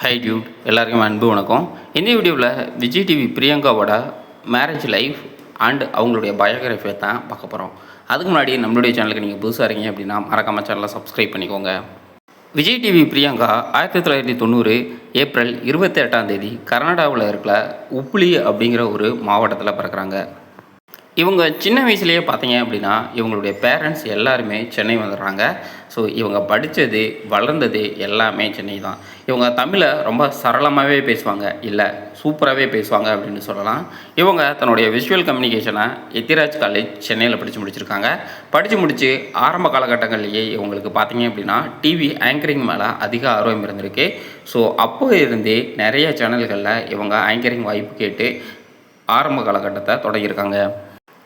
High Dude, எல்லாருக்கும் அன்பு வணக்கம். இந்த வீடியோவில் விஜய் டிவி பிரியங்காவோட மேரேஜ் லைஃப் அண்ட் அவங்களுடைய பயோகிராஃபியை தான் பார்க்க போகிறோம். அதுக்கு முன்னாடி நம்மளுடைய சேனலுக்கு நீங்கள் புதுசாக இருக்கீங்க அப்படின்னா மறக்காம சேனலை சப்ஸ்கிரைப் பண்ணிக்கோங்க. விஜய் டிவி பிரியங்கா 1990 ஏப்ரல் 28 கர்நாடகாவில் இருக்கிற உப்ளி அப்படிங்கிற ஒரு மாவட்டத்தில் பிறக்கிறாங்க. இவங்க சின்ன வயசுலேயே பார்த்தீங்க அப்படின்னா இவங்களுடைய பேரண்ட்ஸ் எல்லாருமே சென்னை வந்துடுறாங்க. ஸோ இவங்க படித்தது வளர்ந்தது எல்லாமே சென்னை தான். இவங்க தமிழை ரொம்ப சரளமாகவே பேசுவாங்க, இல்லை சூப்பராகவே பேசுவாங்க அப்படின்னு சொல்லலாம். இவங்க தன்னுடைய விஷுவல் கம்யூனிகேஷனை எத்திராஜ் காலேஜ் சென்னையில் படித்து முடிச்சிருக்காங்க. படித்து முடித்து ஆரம்ப காலகட்டங்கள்லேயே இவங்களுக்கு பார்த்தீங்க அப்படின்னா டிவி ஆங்கரிங் மேலே அதிக ஆர்வம் இருந்திருக்கு. ஸோ அப்போ இருந்தே நிறைய சேனல்களில் இவங்க ஆங்கரிங் வாய்ப்பு கேட்டு ஆரம்ப காலகட்டத்தை தொடங்கியிருக்காங்க.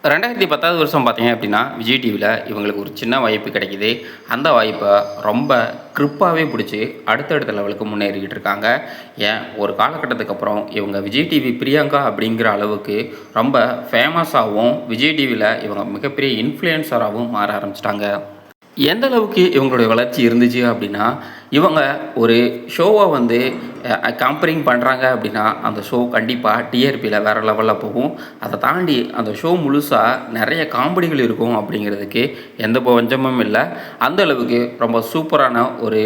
2010 பார்த்தீங்க அப்படின்னா விஜய் டிவியில் இவங்களுக்கு ஒரு சின்ன வாய்ப்பு கிடைக்கிது. அந்த வாய்ப்பை ரொம்ப க்ரிப்பாகவே பிடிச்சி அடுத்தடுத்த லெவலுக்கு முன்னேறிக்கிட்டு இருக்காங்க. ஏன் ஒரு காலகட்டத்துக்கு அப்புறம் இவங்க விஜய் டிவி பிரியங்கா அப்படிங்கிற அளவுக்கு ரொம்ப ஃபேமஸாகவும் விஜய் டிவியில் இவங்க மிகப்பெரிய இன்ஃப்ளூயன்சராகவும் மாற ஆரம்பிச்சிட்டாங்க. எந்த அளவுக்கு இவங்களுடைய வளர்ச்சி இருந்துச்சு அப்படின்னா, இவங்க ஒரு ஷோவை காம்பரிங் பண்ணுறாங்க அப்படின்னா அந்த ஷோ கண்டிப்பாக டிஆர்பியில் வேறு லெவலில் போகும். அதை தாண்டி அந்த ஷோ முழுசாக நிறைய காமெடிகள் இருக்கும் அப்படிங்கிறதுக்கு எந்த பஞ்சமும் இல்லை. அந்த அளவுக்கு ரொம்ப சூப்பரான ஒரு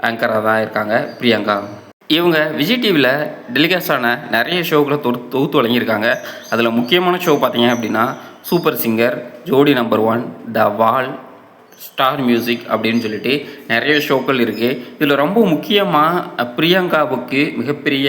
ஆங்கராக தான் இருக்காங்க பிரியங்கா. இவங்க விஜய் டிவியில் டெலிகாஸ்டான நிறைய ஷோக்களை தொகுத்து வழங்கியிருக்காங்க. அதில் முக்கியமான ஷோ பார்த்தீங்க அப்படின்னா சூப்பர் சிங்கர், ஜோடி நம்பர் 1, த வால், ஸ்டார் மியூசிக் அப்படின்னு சொல்லிட்டு நிறைய ஷோக்கள் இருக்குது. இதில் ரொம்ப முக்கியமாக பிரியங்காவுக்கு மிகப்பெரிய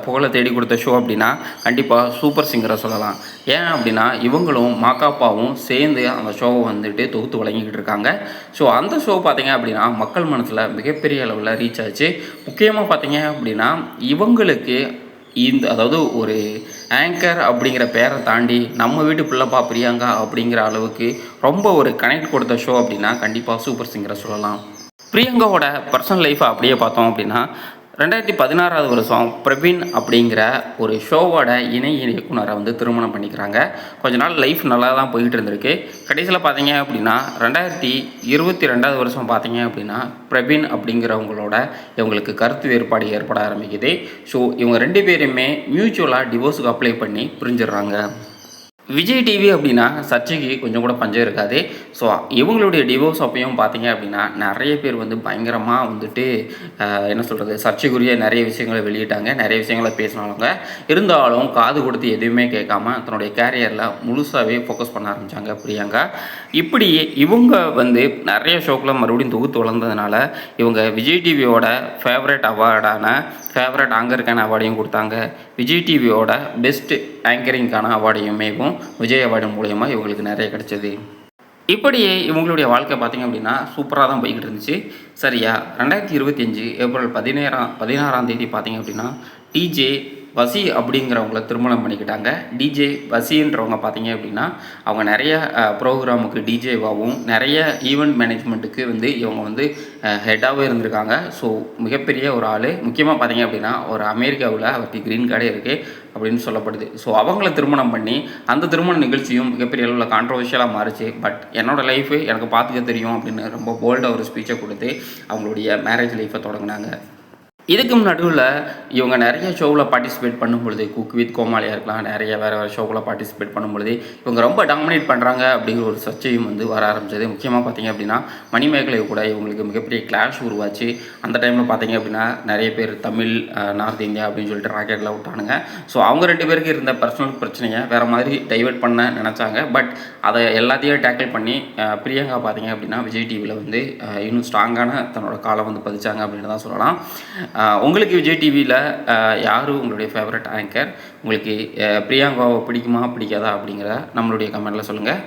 புகழை தேடி கொடுத்த ஷோ அப்படின்னா கண்டிப்பாக சூப்பர் சிங்கரை சொல்லலாம். ஏன் அப்படின்னா இவங்களும் மாக்காப்பாவும் சேர்ந்து அந்த ஷோவை தொகுத்து வழங்கிக்கிட்டு இருக்காங்க. ஸோ அந்த ஷோ பார்த்தீங்க அப்படின்னா மக்கள் மனசில் மிகப்பெரிய அளவில் ரீச் ஆச்சு. முக்கியமாக பார்த்தீங்க அப்படின்னா இவங்களுக்கு அதாவது ஒரு ஆங்கர் அப்படிங்கிற பேரை தாண்டி நம்ம வீட்டு பிள்ளைப்பா பிரியங்கா அப்படிங்கிற அளவுக்கு ரொம்ப ஒரு கனெக்ட் கொடுத்த ஷோ அப்படின்னா கண்டிப்பாக சூப்பர் சிங்கரை சொல்லலாம். பிரியங்காவோட பர்சனல் லைஃப்பை அப்படியே பார்த்தோம் அப்படின்னா 2016 பிரவீன் அப்படிங்கிற ஒரு ஷோவோட இணை இயக்குனரை திருமணம் பண்ணிக்கிறாங்க. கொஞ்ச நாள் லைஃப் நல்லா தான் போய்கிட்டு இருந்திருக்கு. கடைசியில் பார்த்தீங்க அப்படின்னா 2022 பார்த்தீங்க அப்படின்னா பிரவீன் அப்படிங்கிறவங்களோட இவங்களுக்கு கருத்து வேறுபாடு ஏற்பட ஆரம்பிக்குது. ஸோ இவங்க 2 பேருமே மியூச்சுவலாக டிவோர்ஸுக்கு அப்ளை பண்ணி பிரிஞ்சிடுறாங்க. விஜய் டிவி அப்படின்னா சர்ச்சைக்கு கொஞ்சம் கூட பஞ்சம் இருக்காது. ஸோ இவங்களுடைய டிவோர்ஸ் அப்பையும் பார்த்தீங்க அப்படின்னா நிறைய பேர் பயங்கரமாக என்ன சொல்கிறது, சர்ச்சைக்குரிய நிறைய விஷயங்களை வெளியிட்டாங்க, நிறைய விஷயங்களை பேசினாங்க. இருந்தாலும் காது கொடுத்து எதுவுமே கேட்காம தன்னுடைய கேரியரில் முழுசாகவே ஃபோக்கஸ் பண்ண ஆரம்பித்தாங்க பிரியங்கா. இப்படி இவங்க நிறைய ஷோக்களை மறுபடியும் தொகுத்து வளர்ந்ததுனால இவங்க விஜய் டிவியோட ஃபேவரட் அவார்டான ஃபேவரட் ஆங்கருக்கான அவார்டையும் கொடுத்தாங்க. விஜய் டிவியோட பெஸ்ட் ஆங்கரிங்கான அவார்டையுமேவும் விஜய் அவார்டு மூலயமா இவங்களுக்கு நிறைய கிடச்சிது. இப்படியே இவங்களுடைய வாழ்க்கை பார்த்திங்க அப்படின்னா சூப்பராக தான் போய்கிட்டு இருந்துச்சு. சரியா 2025 ஏப்ரல் 16 பார்த்திங்க அப்படின்னா டிஜே வசி அப்படிங்கிறவங்கள திருமணம் பண்ணிக்கிட்டாங்க. டிஜே வசின்றவங்க பார்த்தீங்க அப்படின்னா அவங்க நிறைய ப்ரோக்ராமுக்கு டிஜேவாகவும் நிறைய ஈவெண்ட் மேனேஜ்மெண்ட்டுக்கு இவங்க ஹெட்டாகவும் இருந்திருக்காங்க. ஸோ மிகப்பெரிய ஒரு ஆள். முக்கியமாக பார்த்தீங்க அப்படின்னா ஒரு அமெரிக்காவில் அவருக்கு க்ரீன் கார்டே இருக்குது அப்படின்னு சொல்லப்படுது. ஸோ அவங்கள திருமணம் பண்ணி அந்த திருமண நிகழ்ச்சியும் மிகப்பெரிய அளவில் கான்ட்ரவர்ஷியலாக மாறிச்சு. பட் என்னோடய லைஃபு எனக்கு பார்த்துக்க தெரியும் அப்படின்னு ரொம்ப போல்டாக ஒரு ஸ்பீச்சை கொடுத்து அவங்களுடைய மேரேஜ் லைஃப்பை தொடங்கினாங்க. இதுக்கு நடுவில் இவங்க நிறைய ஷோவில் பார்ட்டிசிபேட் பண்ணும்பொழுது, குக் வித் கோமாளியாக இருக்கலாம், நிறைய வேறு ஷோவில் பார்ட்டிசிபேட் பண்ணும்பொழுது இவங்க ரொம்ப டாமினேட் பண்ணுறாங்க அப்படிங்கிற ஒரு சர்ச்சையும் வர ஆரம்பிச்சது. முக்கியமாக பார்த்தீங்க அப்படின்னா மணிமேகலை கூட இவங்களுக்கு மிகப்பெரிய கிளாஷ் உருவாச்சு. அந்த டைமில் பார்த்தீங்க அப்படின்னா நிறைய பேர் தமிழ், நார்த் இந்தியா அப்படின்னு சொல்லிட்டு ராக்கெட்டில் விட்டானுங்க. ஸோ அவங்க 2 பேருக்கு இருந்த பர்சனல் பிரச்சனையை வேறு மாதிரி டைவெர்ட் பண்ண நினச்சாங்க. பட் அதை எல்லாத்தையும் டேக்கிள் பண்ணி பிரியங்கா பார்த்தீங்க அப்படின்னா விஜய் டிவியில் இன்னும் ஸ்ட்ராங்கான தன்னோட காலம் பதிச்சாங்க அப்படின்னு தான் சொல்லலாம். உங்களுக்கு விஜய் டிவியில் யார் உங்களுடைய ஃபேவரட் ஆங்கர்? உங்களுக்கு பிரியங்காவை பிடிக்குமா பிடிக்காதா அப்படிங்கிற நம்மளுடைய கமெண்ட்டில் சொல்லுங்கள்.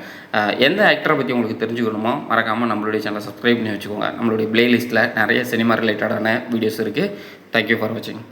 எந்த ஆக்டரை பற்றி உங்களுக்கு தெரிஞ்சுக்கணுமோ மறக்காமல் நம்மளுடைய சேனலை சப்ஸ்கிரைப் பண்ணி வச்சுக்கோங்க. நம்மளுடைய ப்ளேலிஸ்ட்டில் நிறைய சினிமா ரிலேட்டடான வீடியோஸ் இருக்குது. தேங்க்யூ ஃபார் வாட்சிங்.